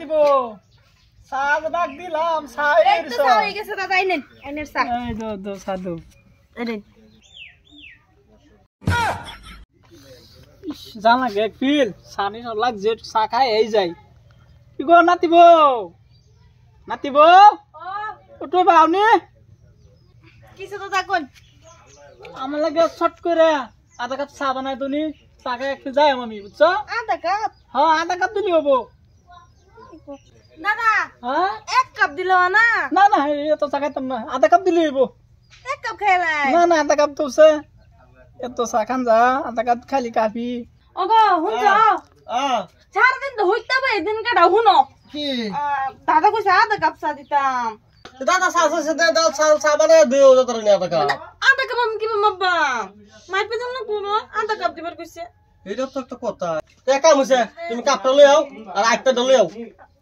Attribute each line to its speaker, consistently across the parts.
Speaker 1: দিব সাদ ডাক দিলাম সাইর
Speaker 2: তো হয়ে গেছে দাদা আইনেন আইনের চা
Speaker 1: এই দো সাধু
Speaker 2: আইনেন
Speaker 1: জানা গে ফিল সানি সব লাগছে চা খাই এই যাই কি গো নাতিব উঠো বাউনি
Speaker 2: কিছু তো দেখুন
Speaker 1: আমার লাগে শর্ট করে আধা কাপ চা বানাই তুমি চা খাই একটু যাই আমি বুঝছো
Speaker 2: আধা কাপ
Speaker 1: হ্যাঁ আধা কাপ দিলি হবো
Speaker 2: দাদা
Speaker 1: হ্যাঁ
Speaker 2: এক কাপ দিলো না
Speaker 1: না না এত চা খাইতাম না আধা কাপ দিলি হবো
Speaker 2: এক কাপ খাইলাই
Speaker 1: না না আধা কাপ তো সে এত চা খান যা আধা কাপ খালি কাপি
Speaker 2: ওগো হুনছো চার দিন তো হইতা ভাই দিন কাটা হুনো
Speaker 1: কি
Speaker 2: দাদা কইছে আধা কাপ চা দিতাম
Speaker 3: দাদা সাসে দাও চা বানায় দিও যতটা নিয়ে টাকা
Speaker 2: আধা কাপ আমি কি মাপবা মাইপে দাম না পুরো আধা কাপ দিবার কইছে
Speaker 3: এটা তো একটা কথা একা মুছে তুমি কাপটা লই আও আর একটা লই আও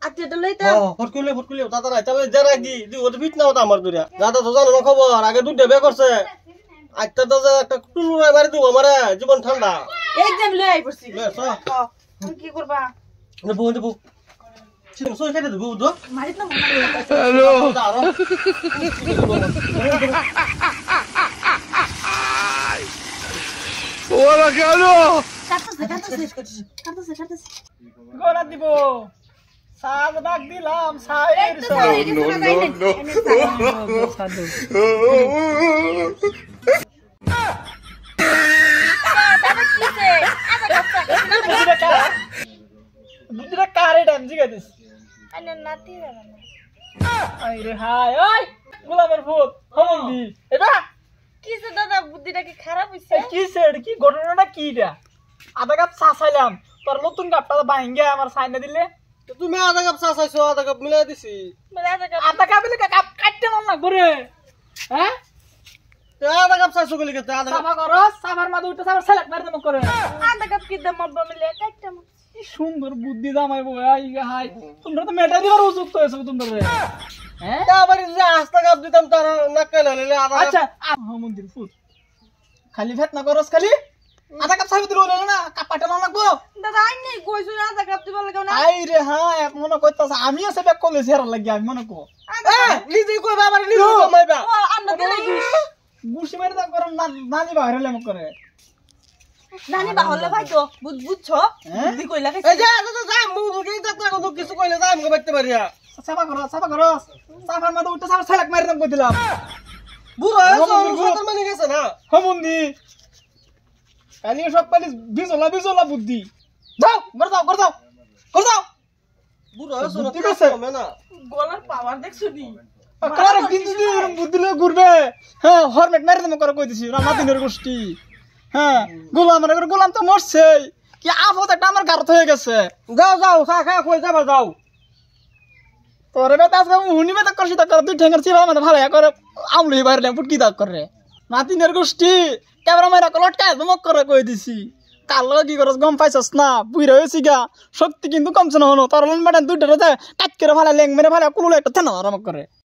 Speaker 2: আচ্ছা লইতা
Speaker 3: ফটকুলে দাদা নাই তবে যারা কি দি ওটা ফিট নাও তো আমার দুরিয়া দাদা তো জানো না খবর আগে দুধ বে করছে একটা তো একটা টুলু মারি দিব আমারে জীবন ঠান্ডা
Speaker 2: এক্সাম লই আই পড়ছি
Speaker 3: বেশ
Speaker 2: কি করবা
Speaker 3: দেবো সই খেতে দেবো বুঝো
Speaker 2: মারিত না
Speaker 3: হ্যালো ওরা কেন
Speaker 2: কাটতেছে
Speaker 1: গোনা দিব সাদ ডাক দিলাম সাইর সাধু বুদ্ধিটা কারে টাইম জিগা দিস
Speaker 2: নাতি
Speaker 1: আইরে হাই ওই গোলামের ফুট হমন্দি এটা
Speaker 2: কিসে দাদা বুদ্ধিটা কি খারাপ হইছে
Speaker 1: কি সেড কি ঘটনাটা কিটা আধা কাপ চা চাইলাম তোর নতুন কাপটা ভাঙ্গে আমার সাইনা দিলে
Speaker 3: তুমি আধা কাপ চা চাইছো আধা কাপ মিলাই দিছি
Speaker 2: মানে
Speaker 1: আধা কাপ দিলে কাপ কাটতে মন না করে হ্যাঁ
Speaker 3: আধা কাপ চাইছো গলি কেতে আধা কাপ
Speaker 1: সাফা করো সাফার মাঝে উঠে সাফার সেলেক্ট মারতে মন করে
Speaker 2: আধা কাপ কি দাম মাপবা মিলে কাটটা
Speaker 1: কি সুন্দর বুদ্ধি জামাই ভাই হাই তোমরা তো মেটা দিবার উপযুক্ত হয়েছো তোমরা হ্যাঁ
Speaker 3: আবার যে আস্তা কাপ দিতাম তার নাকাল হলে আধা
Speaker 1: আচ্ছা মন্দির ফুট খালি ফেত না করস খালি আধা কাপ চাবি দিলো না কাপ পাঠানো লাগবো
Speaker 2: দাদা আই নাই কইছো আধা কাপ দিবা লাগাও না
Speaker 1: আই রে হ্যাঁ এক মনে কইতাছ আমি আছে ব্যাক করলে সেরা লাগি আমি মনে কো
Speaker 3: নিজে কই বাবা নিজে কমাইবা
Speaker 2: ও আমরা দিলে
Speaker 1: গুছি মারি দাম করে নানি বাইরে লেম করে
Speaker 2: নানি বাহলে ভাই তো বুঝছো বুদ্ধি কইলা
Speaker 3: এই যা যা মুগি যাত্রা কত কিছু কইলে যা আমি বাইতে পারিয়া
Speaker 1: সাফা করো সাফার মাঝে উঠে সাফা সেলেক্ট মারি দাম কই দিলাম
Speaker 3: বুড়ো হইছো সতর মানে গেছে না
Speaker 1: হমন্দি কালি সব পালি বিজলা বুদ্ধি যাও করে দাও
Speaker 3: বুড়ো হইছো না
Speaker 1: ঠিক আছে
Speaker 3: না
Speaker 2: গলার পাওয়ার দেখছো নি
Speaker 1: কার কিন্তু বুদ্ধি লয়ে ঘুরবে হ্যাঁ হরমেট মারি দাম করে কই দিছি রামাদিনের গোষ্ঠী হ্যাঁ গোলাম তো মরছে কি আফত একটা আমার গারত হয়ে গেছে
Speaker 3: যাও চা খা কই যাবা যাও
Speaker 1: তোরে বেটা আজকে হুনি বেটা করছি তা করে দুই ঠেঙ্গার চিবা মানে ভালো করে আমলই বাইরে ফুটকি দাগ করে নাতিনের গোষ্ঠী ক্যামেরা মাইরা লটকায় ধমক করে কই দিছি কাল কি করস গম পাইছস না বুইরা হয়েছি গা শক্তি কিন্তু কমছে না হলো তোর বেটা দুইটা কাট করে ভালো লেং মেরে ভালো কুলুলে একটা থেনা আরাম করে